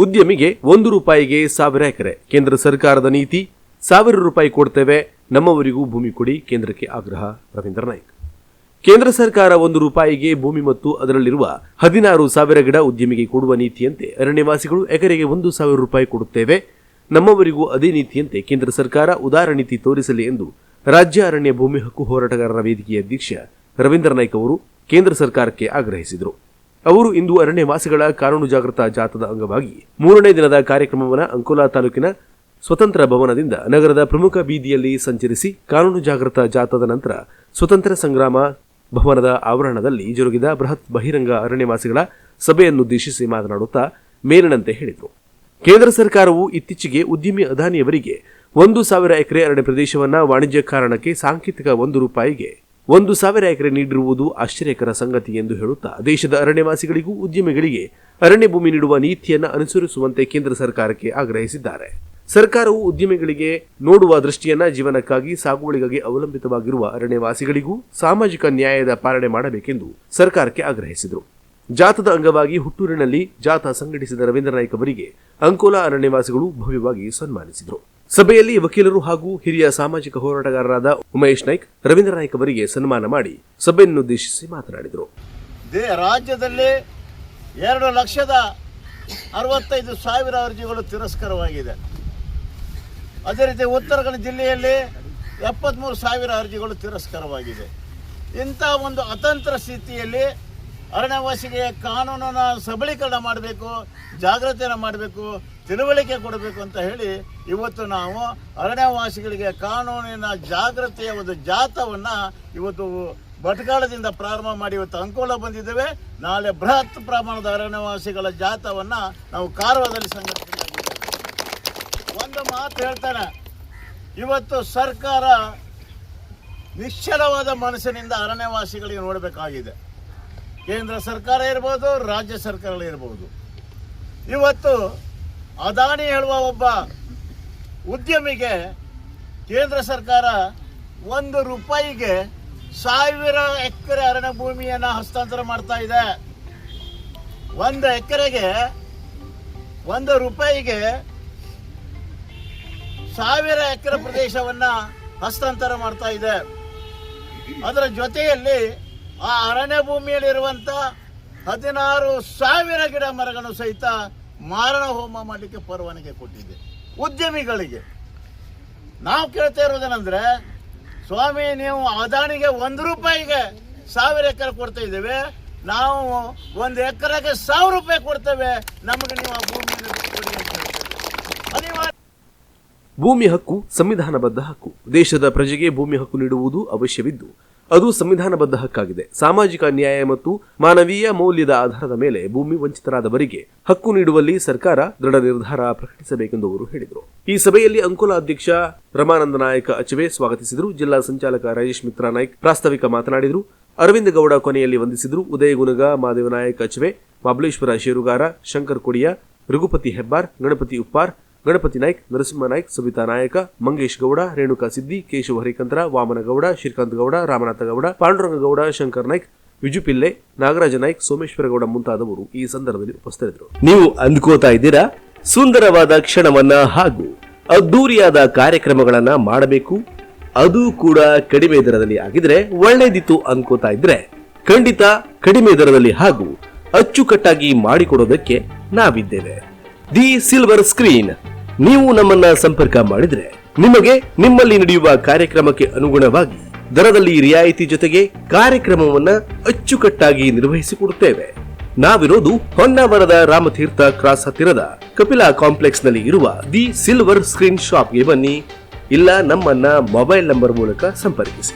ಉದ್ಯಮಿಗೆ 1 ರೂಪಾಯಿಗೆ 1000 ಎಕರೆ. ಕೇಂದ್ರ ಸರ್ಕಾರದ ನೀತಿ, 1000 ರೂಪಾಯಿ ಕೊಡ್ತೇವೆ, ನಮ್ಮವರಿಗೂ ಭೂಮಿ ಕೊಡಿ, ಕೇಂದ್ರಕ್ಕೆ ಆಗ್ರಹ. ರವೀಂದ್ರ ನಾಯ್ಕ್. ಕೇಂದ್ರ ಸರ್ಕಾರ 1 ರೂಪಾಯಿಗೆ ಭೂಮಿ ಮತ್ತು ಅದರಲ್ಲಿರುವ 16,000 ಗಿಡ ಉದ್ಯಮಿಗೆ ಕೊಡುವ ನೀತಿಯಂತೆ ಅರಣ್ಯವಾಸಿಗಳು ಎಕರೆಗೆ 1,000 ರೂಪಾಯಿ ಕೊಡುತ್ತೇವೆ, ನಮ್ಮವರಿಗೂ ಅದೇ ನೀತಿಯಂತೆ ಕೇಂದ್ರ ಸರ್ಕಾರ ಉದಾರ ನೀತಿ ತೋರಿಸಲಿ ಎಂದು ರಾಜ್ಯ ಅರಣ್ಯ ಭೂಮಿ ಹಕ್ಕು ಹೋರಾಟಗಾರರ ವೇದಿಕೆಯ ಅಧ್ಯಕ್ಷ ರವೀಂದ್ರ ನಾಯ್ಕ್ ಅವರು ಕೇಂದ್ರ ಸರ್ಕಾರಕ್ಕೆ ಆಗ್ರಹಿಸಿದರು. ಅವರು ಇಂದು ಅರಣ್ಯವಾಸಿಗಳ ಕಾನೂನು ಜಾಗೃತಾ ಜಾಥಾದ ಅಂಗವಾಗಿ 3ನೇ ದಿನದ ಕಾರ್ಯಕ್ರಮವನ್ನು ಅಂಕೋಲಾ ತಾಲೂಕಿನ ಸ್ವತಂತ್ರ ಭವನದಿಂದ ನಗರದ ಪ್ರಮುಖ ಬೀದಿಯಲ್ಲಿ ಸಂಚರಿಸಿ ಕಾನೂನು ಜಾಗೃತಾ ಜಾಥಾದ ನಂತರ ಸ್ವತಂತ್ರ ಸಂಗ್ರಾಮ ಭವನದ ಆವರಣದಲ್ಲಿ ಜರುಗಿದ ಬೃಹತ್ ಬಹಿರಂಗ ಅರಣ್ಯವಾಸಿಗಳ ಸಭೆಯನ್ನುದ್ದೇಶಿಸಿ ಮಾತನಾಡುತ್ತಾ ಮೇಲಿನಂತೆ ಹೇಳಿದರು. ಕೇಂದ್ರ ಸರ್ಕಾರವು ಇತ್ತೀಚೆಗೆ ಉದ್ಯಮಿ ಅದಾನಿಯವರಿಗೆ 1,000 ಎಕರೆ ಅರಣ್ಯ ಪ್ರದೇಶವನ್ನು ವಾಣಿಜ್ಯ ಕಾರಣಕ್ಕೆ ಸಾಂಕೇತಿಕ 1 ರೂಪಾಯಿಗೆ 1,000 ಎಕರೆ ನೀಡಿರುವುದು ಆಶ್ಚರ್ಯಕರ ಸಂಗತಿ ಎಂದು ಹೇಳುತ್ತಾ ದೇಶದ ಅರಣ್ಯವಾಸಿಗಳಿಗೂ ಉದ್ಯಮಿಗಳಿಗೆ ಅರಣ್ಯ ಭೂಮಿ ನೀಡುವ ನೀತಿಯನ್ನು ಅನುಸರಿಸುವಂತೆ ಕೇಂದ್ರ ಸರ್ಕಾರಕ್ಕೆ ಆಗ್ರಹಿಸಿದ್ದಾರೆ. ಸರ್ಕಾರವು ಉದ್ಯಮಿಗಳಿಗೆ ನೋಡುವ ದೃಷ್ಟಿಯನ್ನ ಜೀವನಕ್ಕಾಗಿ ಸಾಗುವಳಿಗಾಗಿ ಅವಲಂಬಿತವಾಗಿರುವ ಅರಣ್ಯವಾಸಿಗಳಿಗೂ ಸಾಮಾಜಿಕ ನ್ಯಾಯದ ಪಾಲನೆ ಮಾಡಬೇಕೆಂದು ಸರ್ಕಾರಕ್ಕೆ ಆಗ್ರಹಿಸಿದರು. ಜಾಥಾದ ಅಂಗವಾಗಿ ಹುಟ್ಟೂರಿನಲ್ಲಿ ಜಾಥಾ ಸಂಘಟಿಸಿದ ರವೀಂದ್ರ ನಾಯ್ಕ್ ಅವರಿಗೆ ಅಂಕೋಲಾ ಅರಣ್ಯವಾಸಿಗಳು ಭವ್ಯವಾಗಿ ಸನ್ಮಾನಿಸಿದರು. ಸಭೆಯಲ್ಲಿ ವಕೀಲರು ಹಾಗೂ ಹಿರಿಯ ಸಾಮಾಜಿಕ ಹೋರಾಟಗಾರರಾದ ಉಮೇಶ್ ನಾಯ್ಕ್, ರವೀಂದ್ರ ನಾಯ್ಕ್ ಅವರಿಗೆ ಸನ್ಮಾನ ಮಾಡಿ ಸಭೆಯನ್ನುದ್ದೇಶಿಸಿ ಮಾತನಾಡಿದರು. ರಾಜ್ಯದಲ್ಲಿ 2,65,000 ಅರ್ಜಿಗಳು ತಿರಸ್ಕಾರವಾಗಿದೆ. ಅದೇ ರೀತಿ ಉತ್ತರ ಕನ್ನಡ ಜಿಲ್ಲೆಯಲ್ಲಿ 73,000 ಅರ್ಜಿಗಳು ತಿರಸ್ಕಾರವಾಗಿದೆ. ಇಂಥ ಒಂದು ಅತಂತ್ರ ಸ್ಥಿತಿಯಲ್ಲಿ ಅರಣ್ಯವಾಸಿಗೆ ಕಾನೂನನ್ನು ಸಬಲೀಕರಣ ಮಾಡಬೇಕು, ಜಾಗೃತಿಯನ್ನು ಮಾಡಬೇಕು, ತಿಳುವಳಿಕೆ ಕೊಡಬೇಕು ಅಂತ ಹೇಳಿ ಇವತ್ತು ನಾವು ಅರಣ್ಯವಾಸಿಗಳಿಗೆ ಕಾನೂನಿನ ಜಾಗೃತಿಯ ಒಂದು ಜಾಥಾವನ್ನು ಇವತ್ತು ಭಟ್ಕಳದಿಂದ ಪ್ರಾರಂಭ ಮಾಡಿ ಇವತ್ತು ಅಂಕೋಲ ಬಂದಿದ್ದೇವೆ. ನಾಳೆ ಬೃಹತ್ ಪ್ರಮಾಣದ ಅರಣ್ಯವಾಸಿಗಳ ಜಾಥಾವನ್ನು ನಾವು ಕಾರವಾರದಲ್ಲಿ ಸಂಘಟಿಸಲಾಗಿದೆ. ಒಂದು ಮಾತು ಹೇಳ್ತಾನೆ, ಇವತ್ತು ಸರ್ಕಾರ ನಿಶ್ಚಲವಾದ ಮನಸ್ಸಿನಿಂದ ಅರಣ್ಯವಾಸಿಗಳಿಗೆ ನೋಡಬೇಕಾಗಿದೆ. ಕೇಂದ್ರ ಸರ್ಕಾರ ಇರ್ಬೋದು, ರಾಜ್ಯ ಸರ್ಕಾರ ಇರ್ಬೋದು. ಇವತ್ತು ಅದಾನಿ ಹೇಳುವ ಒಬ್ಬ ಉದ್ಯಮಿಗೆ ಕೇಂದ್ರ ಸರ್ಕಾರ 1 ರೂಪಾಯಿಗೆ 1000 ಎಕರೆ ಅರಣ್ಯ ಭೂಮಿಯನ್ನು ಹಸ್ತಾಂತರ ಮಾಡ್ತಾ ಇದೆ. 1 ಎಕರೆಗೆ 1 ರೂಪಾಯಿಗೆ 1000 ಎಕರೆ ಪ್ರದೇಶವನ್ನು ಹಸ್ತಾಂತರ ಮಾಡ್ತಾ ಇದೆ. ಅದರ ಜೊತೆಯಲ್ಲಿ ಆ ಅರಣ್ಯ ಭೂಮಿಯಲ್ಲಿರುವಂಥ 16,000 ಗಿಡ ಮರಗಳನ್ನು ಸಹಿತ ಮಾರಣ ಹೋಮ ಮಾಡಲಿಕ್ಕೆ ಪರವಾನಗಿ ಕೊಟ್ಟಿದೆ. ಉದ್ಯಮಿಗಳಿಗೆ ನಾವು ಕೇಳ್ತಾ ಇರೋದೇನೆಂದ್ರೆ, ಸ್ವಾಮಿ ನೀವು ಅದಾನಿಗೆ 1 ರೂಪಾಯಿಗೆ 1000 ಎಕರೆ ಕೊಡ್ತಾ ಇದ್ದೇವೆ, ನಾವು 1 ಎಕರೆಗೆ 1000 ರೂಪಾಯಿ ಕೊಡ್ತೇವೆ, ನಮಗೆ ನೀವು ಆ ಭೂಮಿಯನ್ನು ಕೊಡಿ ಅಂತ ಹೇಳ್ತೇವೆ. ಭೂಮಿ ಹಕ್ಕು ಸಂವಿಧಾನಬದ್ಧ ಹಕ್ಕು. ದೇಶದ ಪ್ರಜೆಗೆ ಭೂಮಿ ಹಕ್ಕು ನೀಡುವುದು ಅವಶ್ಯವಿದ್ದು ಅದು ಸಂವಿಧಾನಬದ್ಧ ಹಕ್ಕಾಗಿದೆ. ಸಾಮಾಜಿಕ ನ್ಯಾಯ ಮತ್ತು ಮಾನವೀಯ ಮೌಲ್ಯದ ಆಧಾರದ ಮೇಲೆ ಭೂಮಿ ವಂಚಿತರಾದವರಿಗೆ ಹಕ್ಕು ನೀಡುವಲ್ಲಿ ಸರ್ಕಾರ ದೃಢ ನಿರ್ಧಾರ ಪ್ರಕಟಿಸಬೇಕೆಂದು ಅವರು ಹೇಳಿದರು. ಈ ಸಭೆಯಲ್ಲಿ ಅಂಕೋಲಾ ಅಧ್ಯಕ್ಷ ರಮಾನಂದ ನಾಯಕ ಅಚವೆ ಸ್ವಾಗತಿಸಿದರು. ಜಿಲ್ಲಾ ಸಂಚಾಲಕ ರಾಜೇಶ್ ಮಿತ್ರ ನಾಯ್ಕ್ ಪ್ರಾಸ್ತಾವಿಕ ಮಾತನಾಡಿದರು. ಅರವಿಂದ ಗೌಡ ಕೊನೆಯಲ್ಲಿ ವಂದಿಸಿದರು. ಉದಯ ಗುನಗ, ಮಾದೇವನಾಯಕ್ ಅಚವೆ, ಮಹಾಬಲೇಶ್ವರ ಶೇರುಗಾರ, ಶಂಕರ್ ಕೊಡಿಯ, ರಘುಪತಿ ಹೆಬ್ಬಾರ್, ಗಣಪತಿ ಉಪ್ಪಾರ್, ಗಣಪತಿ ನಾಯ್ಕ್, ನರಸಿಂಹ ನಾಯ್ಕ್, ಸವಿತಾ ನಾಯಕ, ಮಂಗೇಶ್ ಗೌಡ, ರೇಣುಕಾ ಸಿದ್ದಿ, ಕೇಶವ ಹರಿಕಂತರ, ವಾಮನಗೌಡ, ಶ್ರೀಕಾಂತ್ ಗೌಡ, ರಾಮನಾಥ ಗೌಡ, ಪಾಂಡುರಂಗ ಗೌಡ, ಶಂಕರ್ ನಾಯ್ಕ್, ವಿಜುಪಿಲ್ಲೆ, ನಾಗರಾಜ ನಾಯ್ಕ್, ಸೋಮೇಶ್ವರ ಗೌಡ ಮುಂತಾದವರು ಈ ಸಂದರ್ಭದಲ್ಲಿ ಉಪಸ್ಥಿತರಿದ್ದರು. ನೀವು ಅಂದ್ಕೋತಾ ಇದ್ದೀರಾ ಸುಂದರವಾದ ಕ್ಷಣವನ್ನ ಹಾಗೂ ಅದ್ದೂರಿಯಾದ ಕಾರ್ಯಕ್ರಮಗಳನ್ನ ಮಾಡಬೇಕು, ಅದು ಕೂಡ ಕಡಿಮೆ ದರದಲ್ಲಿ ಆಗಿದ್ರೆ ಒಳ್ಳೇದಿತ್ತು ಅನ್ಕೋತಾ ಇದ್ರೆ ಖಂಡಿತ ಕಡಿಮೆ ದರದಲ್ಲಿ ಹಾಗೂ ಅಚ್ಚುಕಟ್ಟಾಗಿ ಮಾಡಿಕೊಡೋದಕ್ಕೆ ನಾವಿದ್ದೇವೆ. The silver screen. ನೀವು ನಮ್ಮನ್ನ ಸಂಪರ್ಕ ಮಾಡಿದ್ರೆ ನಿಮಗೆ ನಿಮ್ಮಲ್ಲಿ ನಡೆಯುವ ಕಾರ್ಯಕ್ರಮಕ್ಕೆ ಅನುಗುಣವಾಗಿ ದರದಲ್ಲಿ ರಿಯಾಯಿತಿ ಜೊತೆಗೆ ಕಾರ್ಯಕ್ರಮವನ್ನ ಅಚ್ಚುಕಟ್ಟಾಗಿ ನಿರ್ವಹಿಸಿಕೊಡುತ್ತೇವೆ. ನಾವಿರೋದು ಹೊನ್ನಾವರದ ರಾಮತೀರ್ಥ ಕ್ರಾಸ್ ಹತ್ತಿರದ ಕಪಿಲಾ ಕಾಂಪ್ಲೆಕ್ಸ್ ನಲ್ಲಿ ಇರುವ ದಿ ಸಿಲ್ವರ್ ಸ್ಕ್ರೀನ್ ಶಾಪ್ಗೆ ಬನ್ನಿ, ಇಲ್ಲ ನಮ್ಮನ್ನ ಮೊಬೈಲ್ ನಂಬರ್ ಮೂಲಕ ಸಂಪರ್ಕಿಸಿ.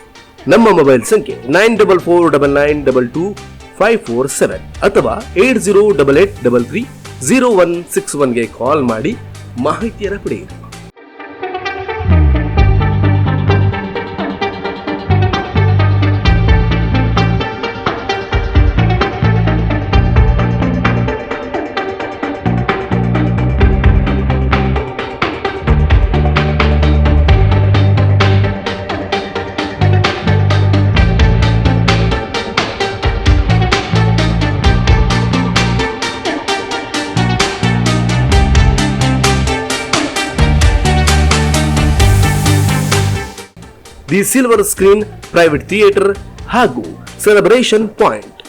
ನಮ್ಮ ಮೊಬೈಲ್ ಸಂಖ್ಯೆ 9449922547 ಅಥವಾ 8088330161ಗೆ ಕಾಲ್ ಮಾಡಿ ಮಾಹಿತಿಯನ್ನು ಪಡೆಯಿರಿ. The silver screen private theatre ಹಾಗೂ ಸೆಲೆಬ್ರೇಷನ್ ಪಾಯಿಂಟ್.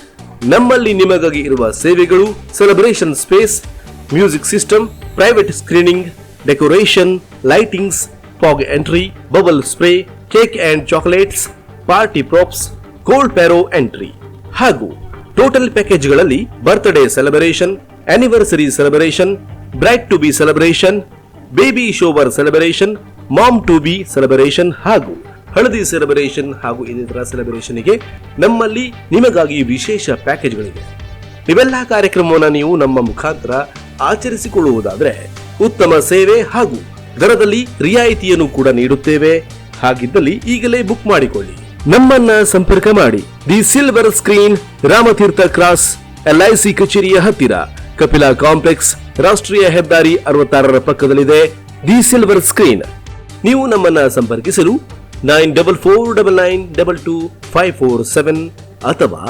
ನಮ್ಮಲ್ಲಿ ನಿಮಗಾಗಿ ಇರುವ ಸೇವೆಗಳು celebration space, music system, private screening, decoration, lightings, fog entry, bubble spray, cake and chocolates, party props, cold pyro entry ಹಾಗೂ ಟೋಟಲ್ ಪ್ಯಾಕೇಜ್ಗಳಲ್ಲಿ birthday celebration, anniversary celebration, bride to be celebration, baby shower celebration, mom to be celebration ಹಾಗೂ haldi celebration ಹಾಗೂ ಇನ್ನಿತರ ಸೆಲೆಬ್ರೇಷನ್ಗೆ ನಮ್ಮಲ್ಲಿ ನಿಮಗಾಗಿ ವಿಶೇಷ ಪ್ಯಾಕೇಜ್ಗಳಿವೆ. ಇವೆಲ್ಲ ಕಾರ್ಯಕ್ರಮವನ್ನು ನೀವು ನಮ್ಮ ಮುಖಾಂತರ ಆಚರಿಸಿಕೊಳ್ಳುವುದಾದರೆ ಉತ್ತಮ ಸೇವೆ ಹಾಗೂ ದರದಲ್ಲಿ ರಿಯಾಯಿತಿಯನ್ನು ಕೂಡ ನೀಡುತ್ತೇವೆ. ಹಾಗಿದ್ದಲ್ಲಿ ಈಗಲೇ ಬುಕ್ ಮಾಡಿಕೊಳ್ಳಿ. ನಮ್ಮನ್ನ ಸಂಪರ್ಕ ಮಾಡಿ. The silver screen, Ramatheertha cross, LIC ಕಚೇರಿಯ ಹತ್ತಿರ, ಕಪಿಲಾ ಕಾಂಪ್ಲೆಕ್ಸ್, ರಾಷ್ಟ್ರೀಯ ಹೆದ್ದಾರಿ 66ರ ಪಕ್ಕದಲ್ಲಿದೆ. The silver screen. ನೀವು ನಮ್ಮನ್ನ ಸಂಪರ್ಕಿಸಲು 9449922547 ಅಥವಾ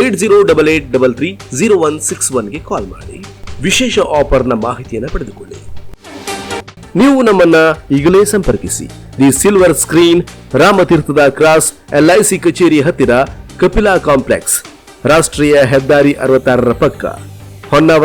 8088330161ಗೆ ಕಾಲ್ ಮಾಡಿ ವಿಶೇಷ ಆಫರ್ನ ಮಾಹಿತಿಯನ್ನು ಪಡೆದುಕೊಳ್ಳಿ. ನೀವು ನಮ್ಮನ್ನ ಈಗಲೇ ಸಂಪರ್ಕಿಸಿ. ದಿ ಸಿಲ್ವರ್ ಸ್ಕ್ರೀನ್, ರಾಮತೀರ್ಥದ ಕ್ರಾಸ್, LIC ಕಚೇರಿ ಹತ್ತಿರ, ಕಪಿಲಾ ಕಾಂಪ್ಲೆಕ್ಸ್, ರಾಷ್ಟ್ರೀಯ ಹೆದ್ದಾರಿ 66ರ ಪಕ್ಕ, ಹೊನ್ನಾವರ.